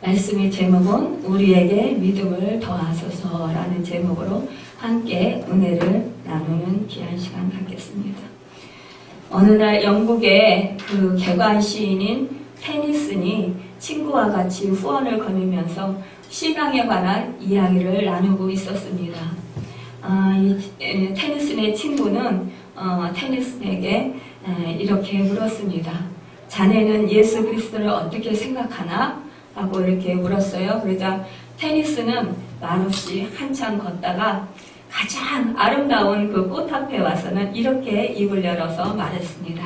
말씀의 제목은 우리에게 믿음을 더하소서라는 제목으로 함께 은혜를 나누는 귀한 시간 갖겠습니다. 어느 날 영국의 그 개관 시인인 테니슨이 친구와 같이 후원을 거니면서 신앙에 관한 이야기를 나누고 있었습니다. 이 테니슨의 친구는 테니슨에게 이렇게 물었습니다. 자네는 예수 그리스도를 어떻게 생각하나? 하고 이렇게 물었어요. 그러자 테니스는 말없이 한참 걷다가 가장 아름다운 그 꽃 앞에 와서는 이렇게 입을 열어서 말했습니다.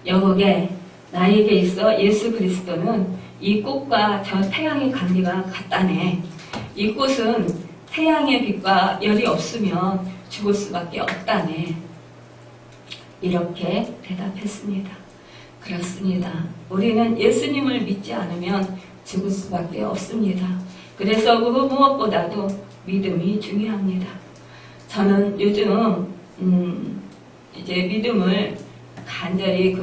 여보게, 나에게 있어 예수 그리스도는 이 꽃과 저 태양의 관계가 같다네. 이 꽃은 태양의 빛과 열이 없으면 죽을 수밖에 없다네. 이렇게 대답했습니다. 그렇습니다. 우리는 예수님을 믿지 않으면 죽을 수밖에 없습니다. 그래서 그 무엇보다도 믿음이 중요합니다. 저는 요즘 이제 믿음을 간절히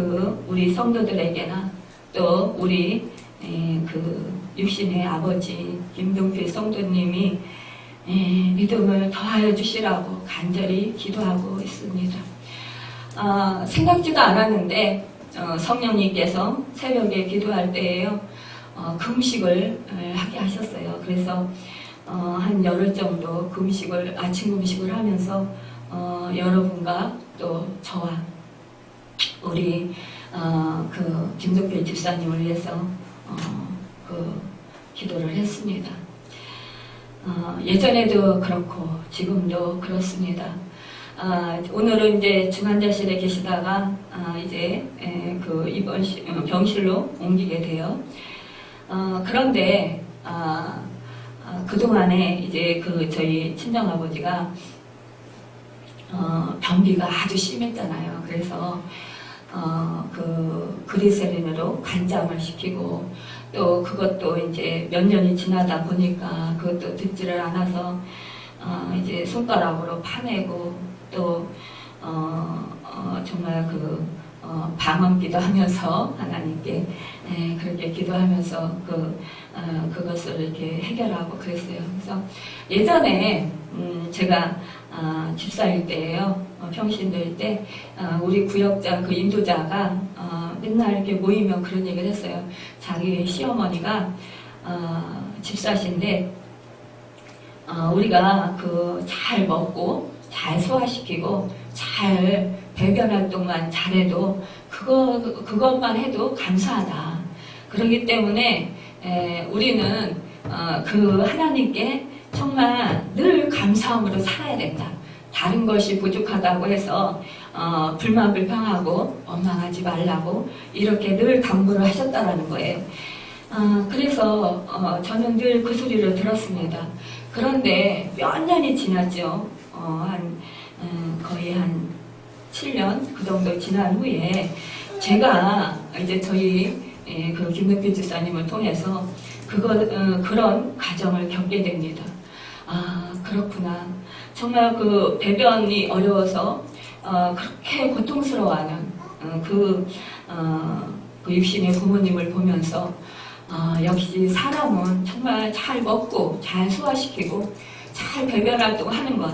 우리 성도들에게나 또 우리 그 육신의 아버지 김동필 성도님이 믿음을 더하여 주시라고 간절히 기도하고 있습니다. 생각지도 않았는데 성령님께서 새벽에 기도할 때에요. 금식을 하게 하셨어요. 그래서 한 열흘 정도 아침 금식을 하면서 여러분과 또 저와 우리 그 김덕필 집사님을 위해서 그 기도를 했습니다. 예전에도 그렇고 지금도 그렇습니다. 오늘은 이제 중환자실에 계시다가 이제 그 병실로 옮기게 돼요. 그런데 그동안에 이제 저희 친정아버지가 변비가 아주 심했잖아요. 그래서 그리세린으로 간장을 시키고 또 그것도 이제 몇 년이 지나다 보니까 그것도 듣지를 않아서 이제 손가락으로 파내고 또 정말 방언기도 하면서 하나님께 그렇게 기도하면서 그것을 이렇게 해결하고 그랬어요. 그래서 예전에 제가 집사일 때예요. 평신도일 때 우리 구역장 그 인도자가 맨날 이렇게 모이면 그런 얘기를 했어요. 자기 시어머니가 집사신데 우리가 잘 먹고 잘 소화시키고 잘 배변 활동만 잘해도 그것만 해도 감사하다. 그렇기 때문에 우리는 그 하나님께 정말 늘 감사함으로 살아야 된다. 다른 것이 부족하다고 해서 불만불평하고 원망하지 말라고 이렇게 늘 당부를 하셨다라는 거예요. 그래서 저는 늘 그 소리를 들었습니다. 그런데 몇 년이 지났죠. 거의 한 7년 그 정도 지난 후에 제가 이제 저희 그 김덕필 집사님을 통해서 그런 과정을 겪게 됩니다. 그렇구나. 정말 그 배변이 어려워서 그렇게 고통스러워하는 그 육신의 부모님을 보면서 역시 사람은 정말 잘 먹고 잘 소화시키고 잘 배변 활동하는 것,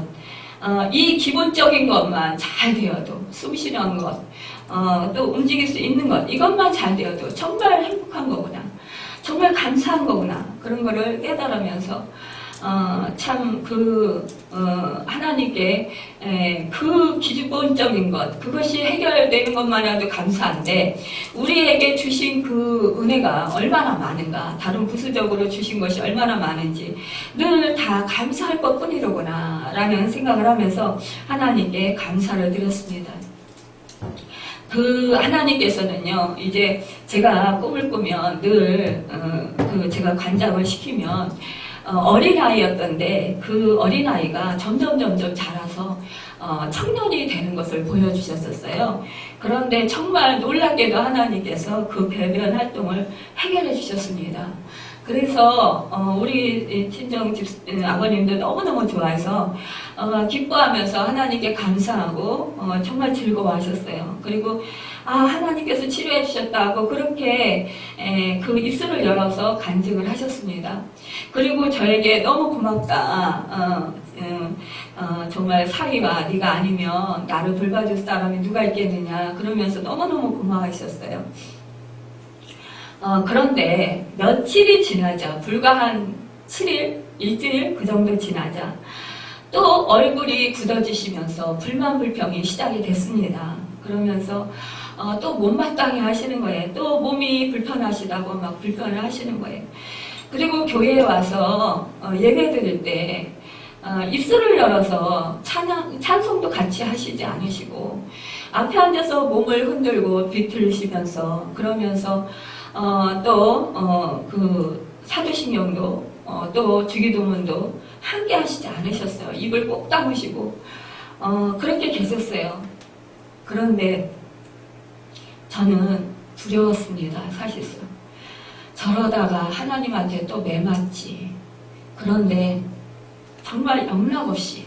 이 기본적인 것만 잘 되어도 숨 쉬는 것, 또 움직일 수 있는 것, 이것만 잘 되어도 정말 행복한 거구나, 정말 감사한 거구나, 그런 거를 깨달으면서 참 하나님께 그 기본적인 것, 그것이 해결되는 것만이라도 감사한데 우리에게 주신 그 은혜가 얼마나 많은가, 다른 부수적으로 주신 것이 얼마나 많은지 늘 다 감사할 것뿐이로구나 라는 생각을 하면서 하나님께 감사를 드렸습니다. 하나님께서는요, 이제 제가 꿈을 꾸면 늘 제가 관장을 시키면 어린아이였던데 그 어린아이가 점점 자라서 청년이 되는 것을 보여주셨었어요. 그런데 정말 놀랍게도 하나님께서 그 배변 활동을 해결해 주셨습니다. 그래서 우리 친정 아버님도 너무너무 좋아해서 기뻐하면서 하나님께 감사하고 정말 즐거워하셨어요. 그리고 하나님께서 치료해 주셨다고 그렇게 그 입술을 열어서 간증을 하셨습니다. 그리고 저에게 너무 고맙다. 정말 사위와 네가 아니면 나를 돌봐줄 사람이 누가 있겠느냐 그러면서 너무너무 고마워하셨어요. 그런데 며칠이 지나자, 불과 한 7일, 일주일 그 정도 지나자 또 얼굴이 굳어지시면서 불만불평이 시작이 됐습니다. 그러면서 또 못마땅해 하시는 거예요. 또 몸이 불편하시다고 막 불편을 하시는 거예요. 그리고 교회에 와서 예배 드릴 때 입술을 열어서 찬송도 같이 하시지 않으시고 앞에 앉아서 몸을 흔들고 비틀으시면서 그러면서 그 사도신경도 또 주기도문도 함께 하시지 않으셨어요. 입을 꼭 다무시고 그렇게 계셨어요. 그런데 저는 두려웠습니다. 사실상 저러다가 하나님한테 또 매맞지. 그런데 정말 영락없이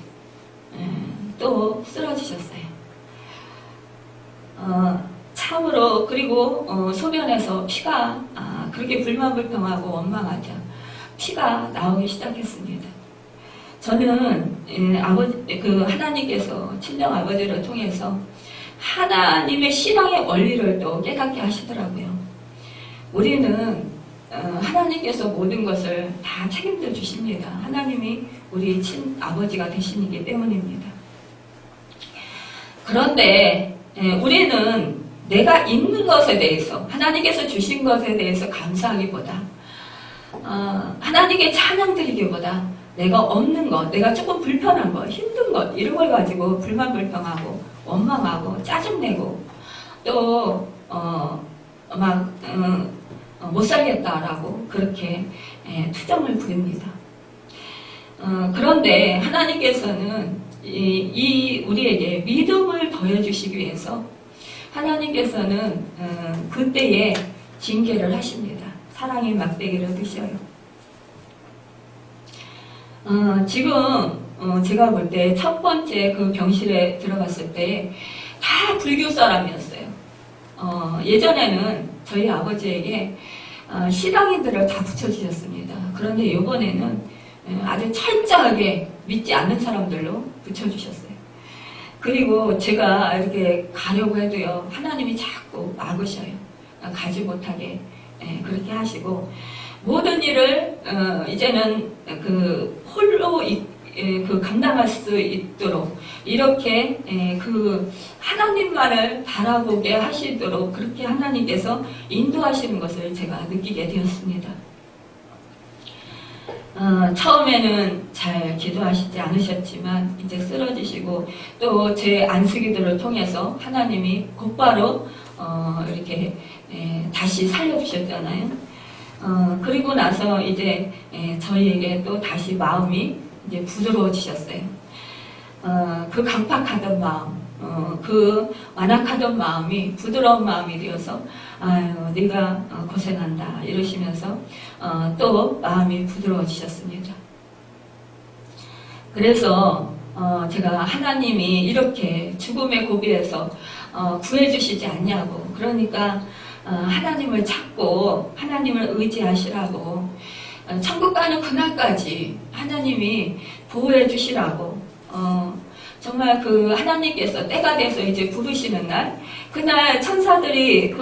또 쓰러지셨어요. 참으로. 그리고 소변에서 피가 그렇게 불만불평하고 원망하자 피가 나오기 시작했습니다. 저는 하나님께서 친정 아버지를 통해서 하나님의 신앙의 원리를 또 깨닫게 하시더라고요. 우리는 하나님께서 모든 것을 다 책임져 주십니다. 하나님이 우리 친아버지가 되시기 때문입니다. 그런데 우리는 내가 있는 것에 대해서, 하나님께서 주신 것에 대해서 감사하기보다 하나님께 찬양 드리기보다 내가 없는 것, 내가 조금 불편한 것, 힘든 것 이런 걸 가지고 불만불평하고 원망하고 짜증내고 또 못 살겠다라고 그렇게 투정을 부립니다. 그런데 하나님께서는 우리에게 믿음을 더해주시기 위해서 하나님께서는 그때에 징계를 하십니다. 사랑의 막대기를 드셔요. 지금 제가 볼 때 첫 번째 그 병실에 들어갔을 때 다 불교 사람이었어요. 예전에는 저희 아버지에게 시당인들을 다 붙여주셨습니다. 그런데 이번에는 아주 철저하게 믿지 않는 사람들로 붙여주셨어요. 그리고 제가 이렇게 가려고 해도요, 하나님이 자꾸 막으셔요. 가지 못하게 그렇게 하시고, 모든 일을 이제는 홀로 감당할 수 있도록 이렇게 하나님만을 바라보게 하시도록 그렇게 하나님께서 인도하시는 것을 제가 느끼게 되었습니다. 처음에는 잘 기도하시지 않으셨지만 이제 쓰러지시고 또 제 안수기도를 통해서 하나님이 곧바로 이렇게 다시 살려주셨잖아요. 그리고 나서 이제 저희에게 또 다시 마음이 이제 부드러워지셨어요. 그 강팍하던 마음, 그 완악하던 마음이 부드러운 마음이 되어서 아유 네가 고생한다 이러시면서 또 마음이 부드러워지셨습니다. 그래서 제가 하나님이 이렇게 죽음의 고비에서 구해주시지 않냐고, 그러니까 하나님을 찾고 하나님을 의지하시라고, 천국 가는 그날까지 하나님이 보호해 주시라고, 정말 하나님께서 때가 돼서 이제 부르시는 날, 그날 천사들이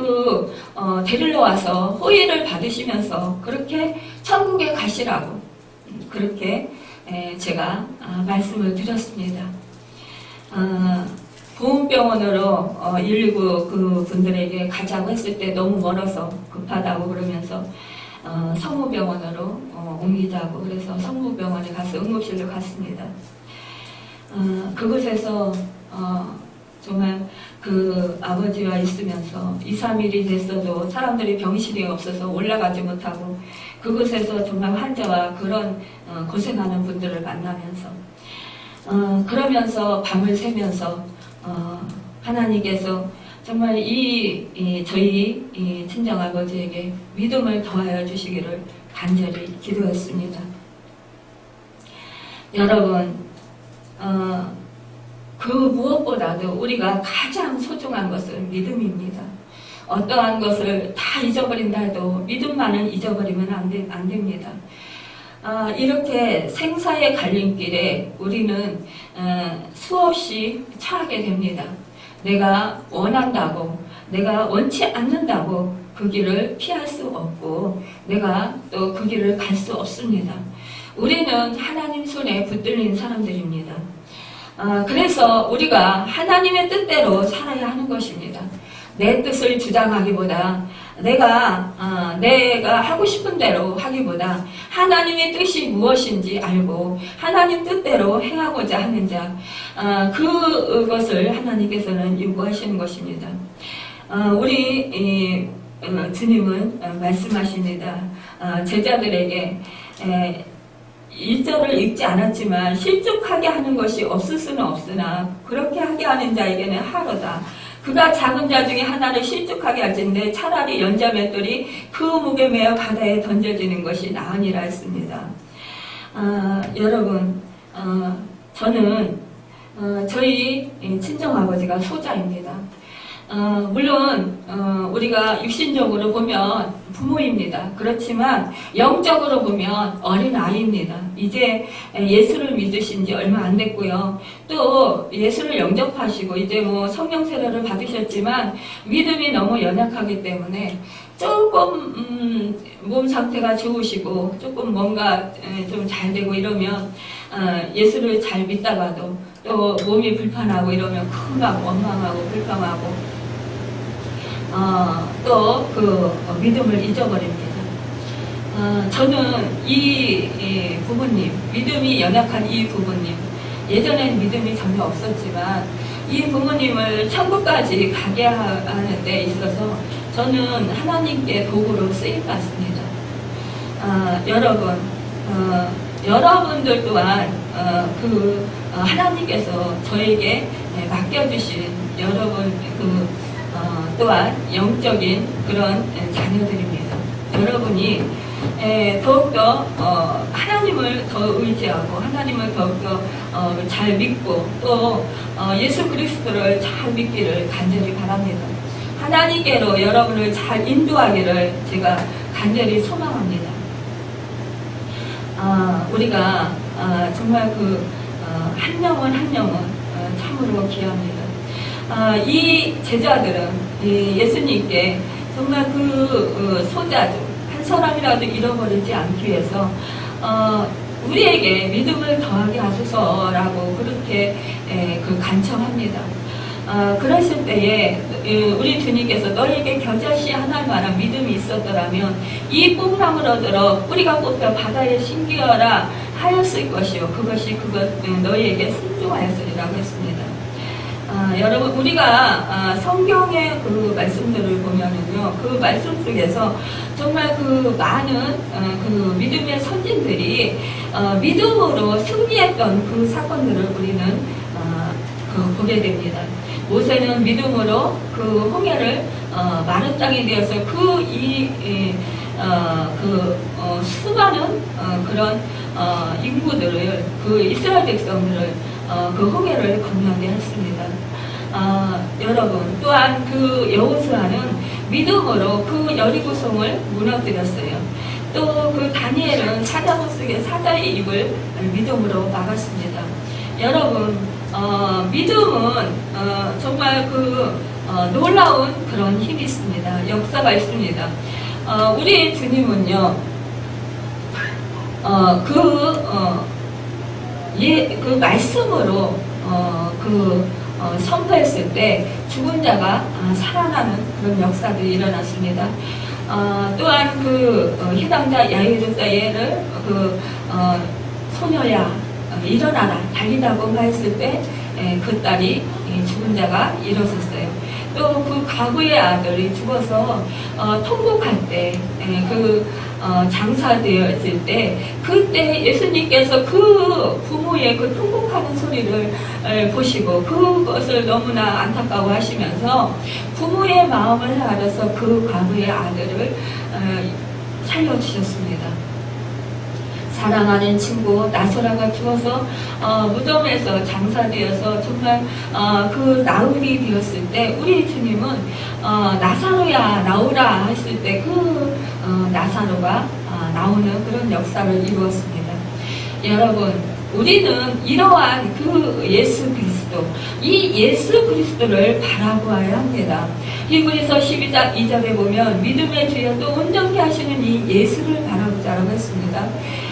데리러 와서 호의를 받으시면서 그렇게 천국에 가시라고, 그렇게 제가 말씀을 드렸습니다. 보훈병원으로 119 그 분들에게 가자고 했을 때 너무 멀어서 급하다고 그러면서 성모병원으로 옮기자고 그래서 성모병원에 가서 응급실로 갔습니다. 그곳에서 정말 그 아버지와 있으면서 2, 3일이 됐어도 사람들이 병실이 없어서 올라가지 못하고 그곳에서 정말 환자와 그런 고생하는 분들을 만나면서 그러면서 밤을 새면서 하나님께서 정말 저희 친정아버지에게 믿음을 더하여 주시기를 간절히 기도했습니다. 여러분, 그 무엇보다도 우리가 가장 소중한 것은 믿음입니다. 어떠한 것을 다 잊어버린다 해도 믿음만은 잊어버리면 안 됩니다. 이렇게 생사의 갈림길에 우리는 수없이 처하게 됩니다. 내가 원한다고, 내가 원치 않는다고 그 길을 피할 수 없고 내가 또 그 길을 갈 수 없습니다. 우리는 하나님 손에 붙들린 사람들입니다. 그래서 우리가 하나님의 뜻대로 살아야 하는 것입니다. 내 뜻을 주장하기보다 내가 하고 싶은 대로 하기보다 하나님의 뜻이 무엇인지 알고 하나님 뜻대로 행하고자 하는 자, 그것을 하나님께서는 요구하시는 것입니다. 우리 주님은 말씀하십니다. 제자들에게 1절을 읽지 않았지만 실족하게 하는 것이 없을 수는 없으나 그렇게 하게 하는 자에게는 하로다. 그가 작은 자 중에 하나를 실족하게 할진대 차라리 연자 맷돌이 그 목에 매어 바다에 던져지는 것이 나으니라 했습니다. 여러분, 저는 저희 친정아버지가 소자입니다. 물론 우리가 육신적으로 보면 부모입니다. 그렇지만 영적으로 보면 어린아이입니다. 이제 예수를 믿으신 지 얼마 안 됐고요. 또 예수를 영접하시고 이제 뭐 성령 세례를 받으셨지만 믿음이 너무 연약하기 때문에 조금 몸 상태가 좋으시고 조금 뭔가 좀 잘 되고 이러면 예수를 잘 믿다가도 또 몸이 불편하고 이러면 금방 원망하고 불평하고 또 그 믿음을 잊어버립니다. 저는 이 부모님, 믿음이 연약한 이 부모님, 예전엔 믿음이 전혀 없었지만 이 부모님을 천국까지 가게 하는 데 있어서 저는 하나님께 도구로 쓰임받습니다. 여러분, 여러분들 또한 하나님께서 저에게 맡겨주신 여러분 또한 영적인 그런 자녀들입니다. 여러분이 더욱더 하나님을 더 의지하고 하나님을 더욱더 잘 믿고 또 예수 그리스도를 잘 믿기를 간절히 바랍니다. 하나님께로 여러분을 잘 인도하기를 제가 간절히 소망합니다. 우리가 정말 한 영혼 한 영혼 참으로 귀합니다. 이 제자들은 예수님께 정말 소자 중 한 사람이라도 잃어버리지 않기 위해서 우리에게 믿음을 더하게 하소서라고 그렇게 간청합니다. 그러실 때에 우리 주님께서 너에게 겨자씨 하나만한 믿음이 있었더라면 이 뽕나무를 얻으러 뿌리가 뽑혀 바다에 심기어라 하였을 것이요 그것이 너희에게 순종하였으리라고 했습니다. 여러분 우리가 성경의 그 말씀들을 보면은요 그 말씀 속에서 정말 많은 믿음의 선진들이 믿음으로 승리했던 그 사건들을 우리는 보게 됩니다. 모세는 믿음으로 홍해를 마른 땅이 되어서 수많은 그런 인구들을 이스라엘 백성들을 홍해를 건너게 했습니다. 여러분 또한 여호수아는 믿음으로 여리고성을 무너뜨렸어요. 또 다니엘은 사자굴 속에 사자의 입을 믿음으로 막았습니다. 여러분 믿음은 정말 놀라운 그런 힘이 있습니다. 역사가 있습니다. 우리 주님은요 말씀으로 선포했을 때 죽은 자가 살아나는 그런 역사들이 일어났습니다. 또한 해당자 야이르다예를 소녀야 일어나라 달리다고 했을 때 그 딸이 죽은 자가 일어섰어요. 또 과부의 아들이 죽어서 통곡할 때 장사되었을 때 그때 예수님께서 부모의 통곡하는 소리를 보시고 그것을 너무나 안타까워하시면서 부모의 마음을 알아서 과부의 아들을 살려주셨습니다. 사랑하는 친구 나소라가 죽어서 무덤에서 장사되어서 정말 그 나흘이 되었을 때 우리 주님은 나사로야 나오라 했을 때 그 나사로가 나오는 그런 역사를 이루었습니다. 여러분, 우리는 이러한 그 예수 그리스도, 이 예수 그리스도를 바라보아야 합니다. 히브리서 12장 2절에 보면 믿음의 주여 또 온전케 하시는 이 예수를 바라보자라고 했습니다.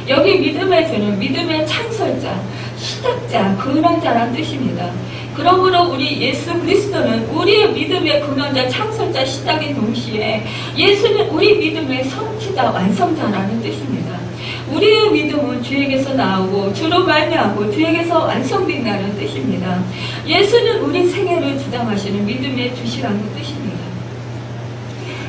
여기 믿음의 주는 믿음의 창설자, 시작자, 근원자라는 뜻입니다. 그러므로 우리 예수 그리스도는 우리의 믿음의 근원자, 창설자, 시작인 동시에 예수는 우리 믿음의 성취자, 완성자라는 뜻입니다. 우리의 믿음은 주에게서 나오고 주로 말미암고 주에게서 완성된다는 뜻입니다. 예수는 우리 생애를 주장하시는 믿음의 주시라는 뜻입니다.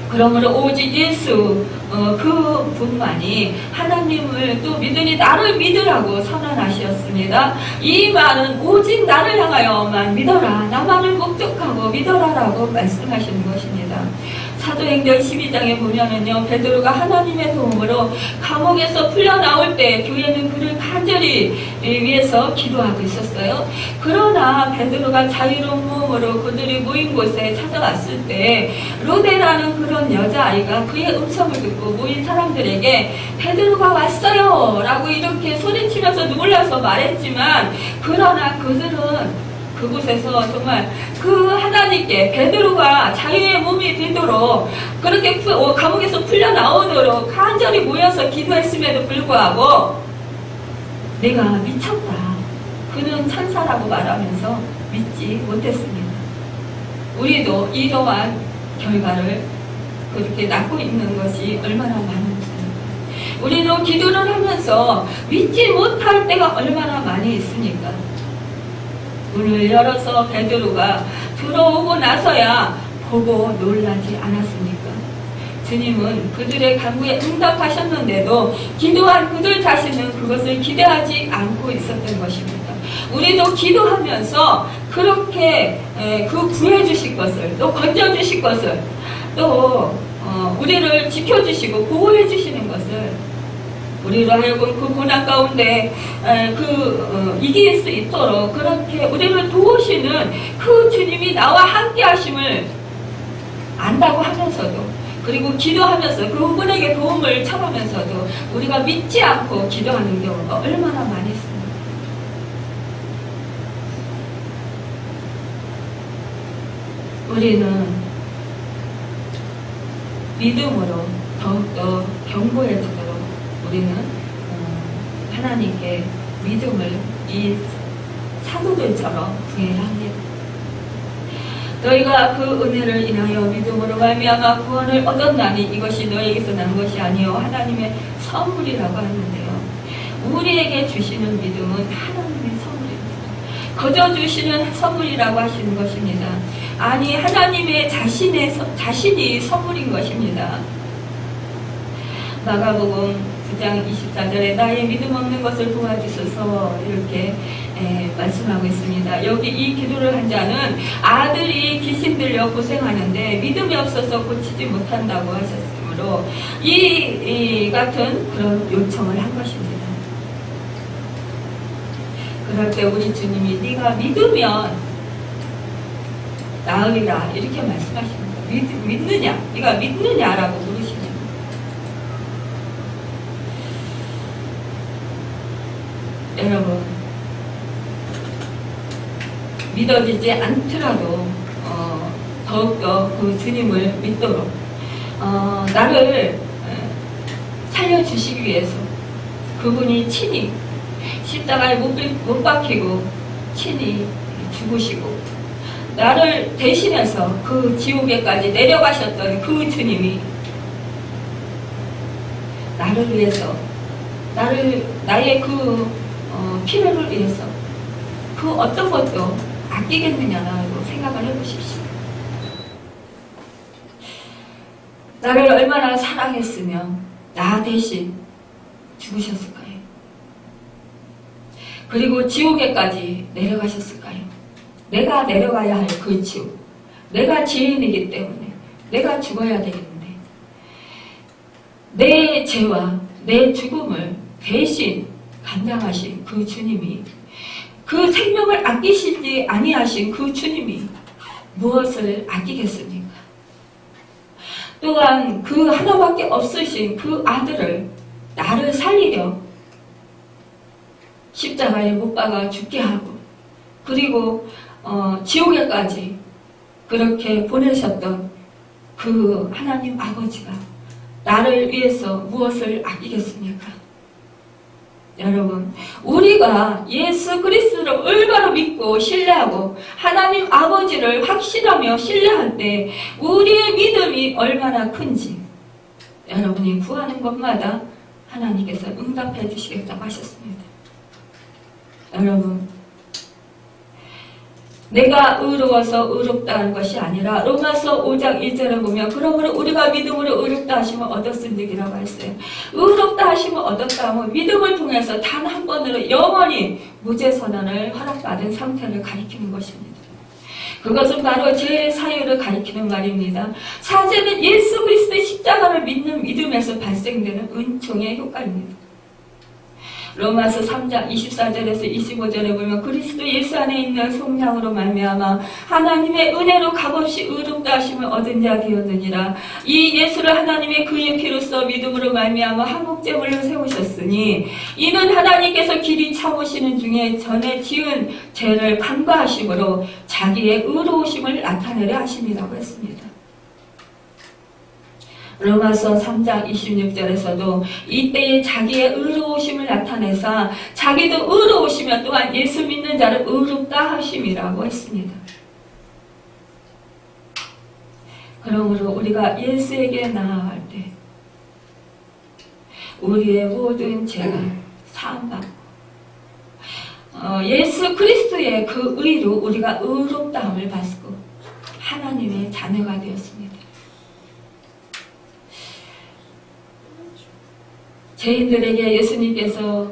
그러므로 오직 예수 그 분만이 하나님을 또 믿으니 나를 믿으라고 선언하셨습니다. 이 말은 오직 나를 향하여만 믿어라, 나만을 목적하고 믿어라라고 말씀하시는 것입니다. 사도행전 12장에 보면은요, 베드로가 하나님의 도움으로 감옥에서 풀려나올 때 교회는 그를 간절히 위해서 기도하고 있었어요. 그러나 베드로가 자유로운 몸으로 그들이 모인 곳에 찾아왔을 때 로데라는 그런 여자아이가 그의 음성을 듣고 모인 사람들에게 베드로가 왔어요 라고 이렇게 소리치면서 놀라서 말했지만, 그러나 그들은 그곳에서 정말 그 하나님께 베드로가 자유의 몸이 되도록 그렇게 감옥에서 풀려나오도록 간절히 모여서 기도했음에도 불구하고 내가 미쳤다, 그는 천사라고 말하면서 믿지 못했습니다. 우리도 이러한 결과를 그렇게 낳고 있는 것이 얼마나 많습니까? 우리도 기도를 하면서 믿지 못할 때가 얼마나 많이 있습니까? 문을 열어서 베드로가 들어오고 나서야 보고 놀라지 않았습니까? 주님은 그들의 간구에 응답하셨는데도 기도한 그들 자신은 그것을 기대하지 않고 있었던 것입니다. 우리도 기도하면서 그렇게 그 구해주실 것을, 또 건져주실 것을, 또 우리를 지켜주시고 보호해주시는 것을 우리로 하여금 그 고난 가운데 이길 수 있도록 그렇게 우리를 도우시는 그 주님이 나와 함께 하심을 안다고 하면서도, 그리고 기도하면서 그분에게 도움을 청하면서도 우리가 믿지 않고 기도하는 경우가 얼마나 많이 있습니까? 우리는 믿음으로 더욱더 견고해지도록 우리는 하나님께 믿음을 이 사도들처럼 구해야 합니다. 너희가 그 은혜를 인하여 믿음으로 말미암아 구원을 얻었나니 이것이 너희에게서 난 것이 아니요 하나님의 선물이라고 하는데요. 우리에게 주시는 믿음은 하나님의 선물입니다. 거저 주시는 선물이라고 하시는 것입니다. 아니, 하나님의 자신이 선물인 것입니다. 마가복음 9장 24절에 나의 믿음 없는 것을 도와주소서 이렇게 말씀하고 있습니다. 여기 이 기도를 한 자는 아들이 귀신 들려 고생하는데 믿음이 없어서 고치지 못한다고 하셨으므로 이 같은 그런 요청을 한 것입니다. 그럴 때 우리 주님이 네가 믿으면 나으리라 이렇게 말씀하십니다. 믿느냐? 네가 믿느냐라고 물으시는. 여러분, 믿어지지 않더라도 더욱더 그 주님을 믿도록 나를 살려주시기 위해서 그분이 친히 십자가에 못 박히고 친히 죽으시고 나를 대신해서 그 지옥에까지 내려가셨던 그 주님이 나를 위해서 나의 그 필요를 위해서 그 어떤 것도 아끼겠느냐라고 생각을 해보십시오. 나를 얼마나 사랑했으면 나 대신 죽으셨을까요? 그리고 지옥에까지 내려가셨을까요? 내가 내려가야 할 그 지옥, 내가 죄인이기 때문에 내가 죽어야 되겠는데 내 죄와 내 죽음을 대신 감당하신 그 주님이, 그 생명을 아끼시지 아니하신 그 주님이 무엇을 아끼겠습니까? 또한 그 하나밖에 없으신 그 아들을 나를 살리려 십자가에 못 박아 죽게 하고, 그리고 지옥에까지 그렇게 보내셨던 그 하나님 아버지가 나를 위해서 무엇을 아끼겠습니까? 여러분, 우리가 예수 그리스도를 올바로 믿고 신뢰하고 하나님 아버지를 확신하며 신뢰할 때 우리의 믿음이 얼마나 큰지 여러분이 구하는 것마다 하나님께서 응답해 주시겠다고 하셨습니다. 여러분, 내가 의로워서 의롭다는 것이 아니라 로마서 5장 1절을 보면 그러므로 우리가 믿음으로 의롭다 하시면 얻었은지라고 했어요. 의롭다 하시면 얻었다 하면 믿음을 통해서 단 한 번으로 영원히 무죄 선언을 허락받은 상태를 가리키는 것입니다. 그것은 바로 죄의 사유를 가리키는 말입니다. 사죄는 예수 그리스도의 십자가를 믿는 믿음에서 발생되는 은총의 효과입니다. 로마서 3장 24절에서 25절에 보면 그리스도 예수 안에 있는 성령으로 말미암아 하나님의 은혜로 값없이 의롭다 하심을 얻은 자 되었느니라. 이 예수를 하나님의 그의 피로써 믿음으로 말미암아 한국제물로 세우셨으니 이는 하나님께서 길이 참으시는 중에 전에 지은 죄를 간과하심으로 자기의 의로우심을 나타내려 하심이라고 했습니다. 로마서 3장 26절에서도 이때에 자기의 의로우심을 나타내사 자기도 의로우시며 또한 예수 믿는 자를 의롭다 하심이라고 했습니다. 그러므로 우리가 예수에게 나아갈 때 우리의 모든 죄가 사함받고 예수 그리스도의 그 의로 우리가 의롭다함을 받고 하나님의 자녀가 되었습니다. 죄인들에게 예수님께서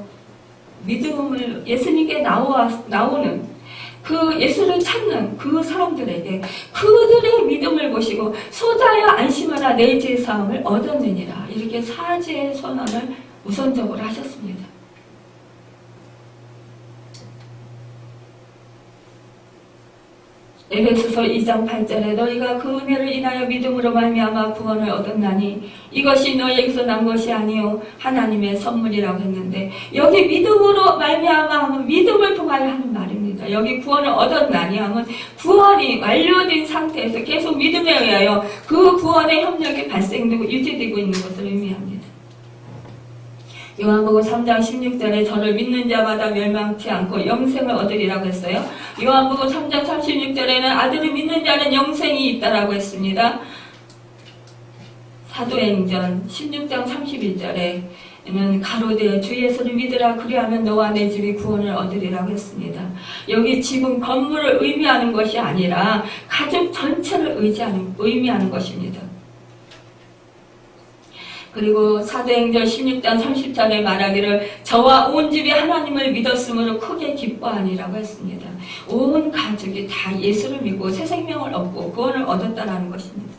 믿음을, 예수님께 나오는 그 예수를 찾는 그 사람들에게 그들의 믿음을 보시고 소자여 안심하라 내 죄 사함을 얻었느니라, 이렇게 사죄의 선언을 우선적으로 하셨습니다. 에베소서 2장 8절에 너희가 그 은혜를 인하여 믿음으로 말미암아 구원을 얻었나니 이것이 너희에게서 난 것이 아니요 하나님의 선물이라고 했는데, 여기 믿음으로 말미암아 하면 믿음을 통하여 하는 말입니다. 여기 구원을 얻었나니 하면 구원이 완료된 상태에서 계속 믿음에 의하여 그 구원의 협력이 발생되고 유지되고 있는 것을 의미합니다. 요한복음 3장 16절에 저를 믿는 자마다 멸망치 않고 영생을 얻으리라고 했어요. 요한복음 3장 36절에는 아들을 믿는 자는 영생이 있다라고 했습니다. 사도행전 16장 31절에는 가로되 주 예수를 믿으라 그리하면 너와 내 집이 구원을 얻으리라고 했습니다. 여기 집은 건물을 의미하는 것이 아니라 가족 전체를 의미하는 것입니다. 그리고 사도행전 16장 30절에 말하기를 저와 온 집이 하나님을 믿었으므로 크게 기뻐하니라고 했습니다. 온 가족이 다 예수를 믿고 새 생명을 얻고 구원을 얻었다는 것입니다.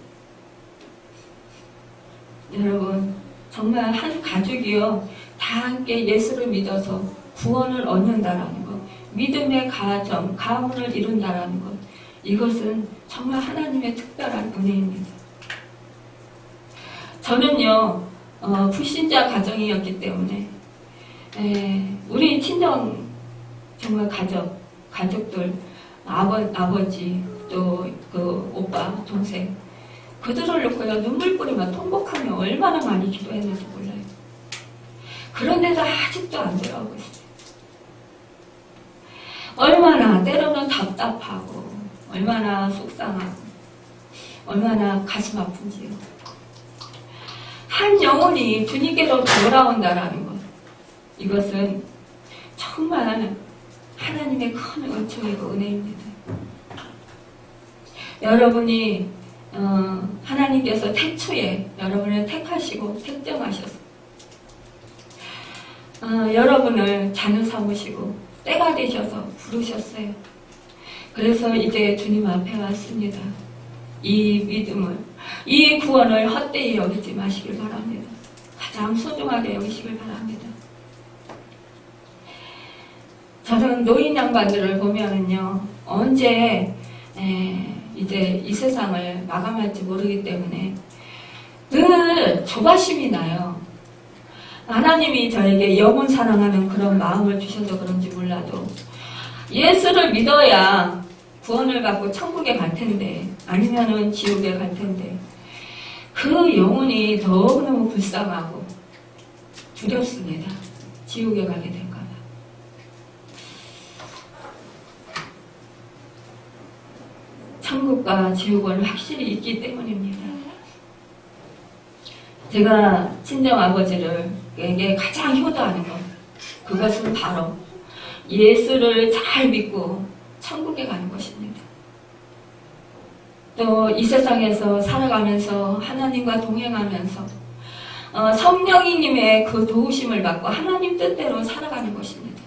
여러분, 정말 한 가족이요 다 함께 예수를 믿어서 구원을 얻는다라는 것, 믿음의 가정, 가문을 이룬다라는 것, 이것은 정말 하나님의 특별한 은혜입니다. 저는요, 불신자 가정이었기 때문에, 우리 친정, 정말 가족들, 아버지, 또 그 오빠, 동생, 그들을 놓고요, 눈물 뿌리며 통곡하며 얼마나 많이 기도했는지 몰라요. 그런데도 아직도 안 돌아오고 있어요. 얼마나, 때로는 답답하고, 얼마나 속상하고, 얼마나 가슴 아픈지요. 한 영혼이 주님께로 돌아온다라는 것, 이것은 정말 하나님의 큰 은총이고 은혜입니다. 여러분이 하나님께서 태초에 여러분을 택하시고 택정하셔서 여러분을 자녀 삼으시고 때가 되셔서 부르셨어요. 그래서 이제 주님 앞에 왔습니다. 이 믿음을, 이 구원을 헛되이 여기지 마시길 바랍니다. 가장 소중하게 여기시길 바랍니다. 그런 노인 양반들을 보면은요, 언제 이제 이 세상을 마감할지 모르기 때문에 늘 조바심이 나요. 하나님이 저에게 영혼 사랑하는 그런 마음을 주셔서 그런지 몰라도 예수를 믿어야 구원을 받고 천국에 갈 텐데, 아니면은 지옥에 갈 텐데, 그 영혼이 너무너무 불쌍하고 두렵습니다. 지옥에 가게 될까봐. 천국과 지옥은 확실히 있기 때문입니다. 제가 친정아버지에게 가장 효도하는 것, 그것은 바로 예수를 잘 믿고 천국에 가는 것입니다. 또 이 세상에서 살아가면서 하나님과 동행하면서 성령님의 그 도우심을 받고 하나님 뜻대로 살아가는 것입니다.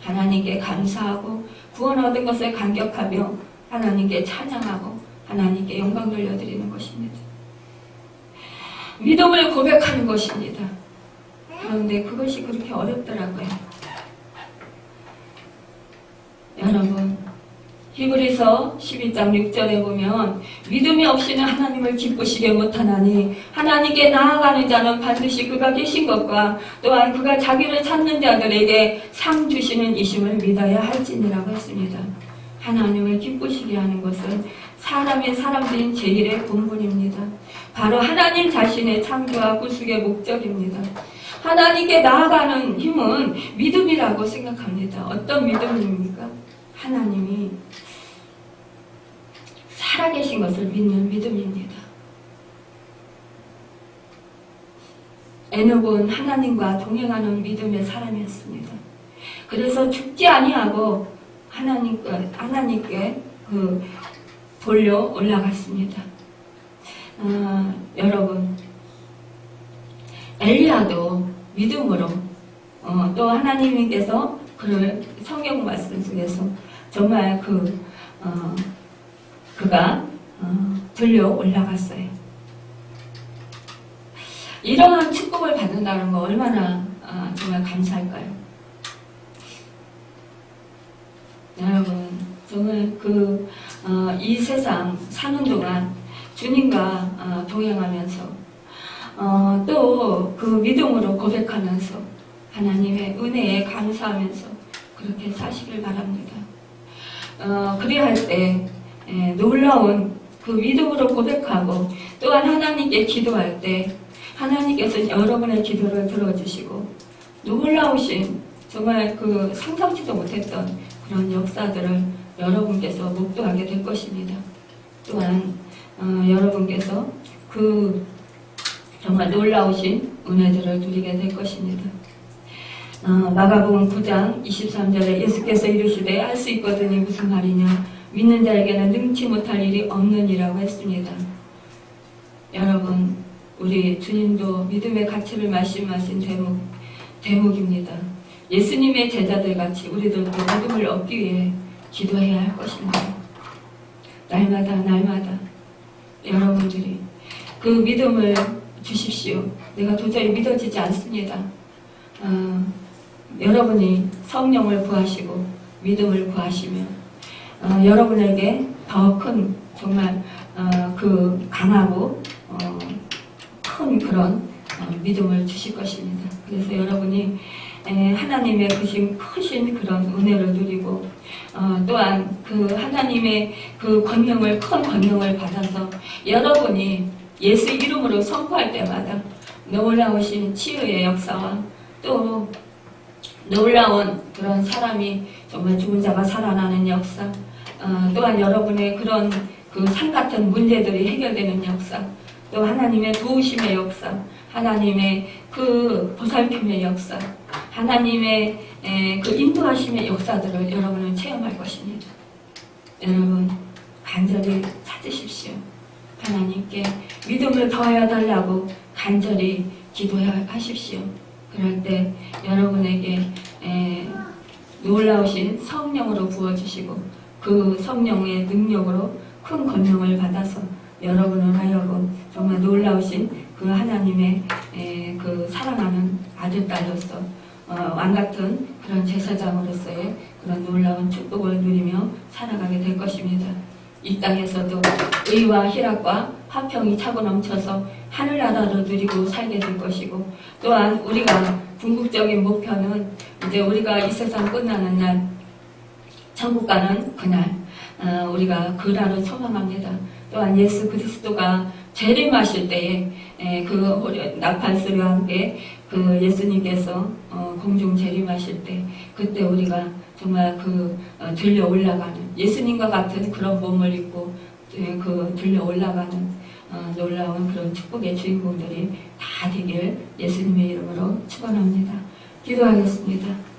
하나님께 감사하고 구원 얻은 것에 감격하며 하나님께 찬양하고 하나님께 영광 돌려드리는 것입니다. 믿음을 고백하는 것입니다. 그런데 그것이 그렇게 어렵더라고요. 여러분, 히브리서 12장 6절에 보면 믿음이 없이는 하나님을 기쁘시게 못하나니 하나님께 나아가는 자는 반드시 그가 계신 것과 또한 그가 자기를 찾는 자들에게 상 주시는 이심을 믿어야 할지니라고 했습니다. 하나님을 기쁘시게 하는 것은 사람들인 제일의 본분입니다. 바로 하나님 자신의 창조와 구속의 목적입니다. 하나님께 나아가는 힘은 믿음이라고 생각합니다. 어떤 믿음입니까? 하나님이 살아계신 것을 믿는 믿음입니다. 에녹은 하나님과 동행하는 믿음의 사람이었습니다. 그래서 죽지 아니하고 하나님께 돌려 올라갔습니다. 여러분, 엘리야도 믿음으로 또 하나님께서 그를 성경 말씀 속에서 정말 그가 들려 올라갔어요. 이러한 축복을 받는다는 거 얼마나 정말 감사할까요? 여러분, 정말 이 세상 사는 동안 주님과 동행하면서 또 그 믿음으로 고백하면서 하나님의 은혜에 감사하면서 그렇게 사시길 바랍니다. 그리할 때 놀라운 그 믿음으로 고백하고 또한 하나님께 기도할 때 하나님께서 여러분의 기도를 들어주시고 놀라우신 정말 상상치도 못했던 그런 역사들을 여러분께서 목도하게 될 것입니다. 또한 여러분께서 정말 놀라우신 은혜들을 누리게 될 것입니다. 마가복음 9장 23절에 예수께서 이르시되 할 수 있거든이 무슨 말이냐, 믿는 자에게는 능치 못할 일이 없느니라고 했습니다. 여러분, 우리 주님도 믿음의 가치를 말씀하신 대목입니다. 예수님의 제자들 같이 우리들도 믿음을 얻기 위해 기도해야 할 것입니다. 날마다 여러분들이 그 믿음을 주십시오. 내가 도저히 믿어지지 않습니다. 여러분이 성령을 구하시고 믿음을 구하시며 여러분에게 더 큰 정말 강하고 큰 그런 믿음을 주실 것입니다. 그래서 여러분이 하나님의 크신 그런 은혜를 누리고 또한 하나님의 큰 권명을 받아서 여러분이 예수 이름으로 선포할 때마다 놀라우신 치유의 역사와 또 놀라운 그런 사람이 정말 죽은 자가 살아나는 역사, 또한 여러분의 그런 산 같은 문제들이 해결되는 역사, 또 하나님의 도우심의 역사, 하나님의 보살핌의 역사, 하나님의 인도하심의 역사들을 여러분은 체험할 것입니다. 여러분, 간절히 찾으십시오. 하나님께 믿음을 더하여 달라고 간절히 기도하십시오. 그럴 때 여러분에게 놀라우신 성령으로 부어주시고 그 성령의 능력으로 큰 권능을 받아서 여러분을 하여금 정말 놀라우신 하나님의 사랑하는 아들, 딸로서 왕 같은 그런 제사장으로서의 그런 놀라운 축복을 누리며 살아가게 될 것입니다. 이 땅에서도 의와 희락과 화평이 차고 넘쳐서 하늘나라를 누리고 살게 될 것이고, 또한 우리가 궁극적인 목표는 이제 우리가 이 세상 끝나는 날 천국 가는 그날 우리가 그 날을 소망합니다. 또한 예수 그리스도가 재림하실 때에 그 나팔소리와 함께 그 예수님께서 공중 재림하실 때, 그때 우리가 정말 들려 올라가는 예수님과 같은 그런 몸을 입고 들려 올라가는 놀라운 그런 축복의 주인공들이 다 되길 예수님의 이름으로 축원합니다. 기도하겠습니다.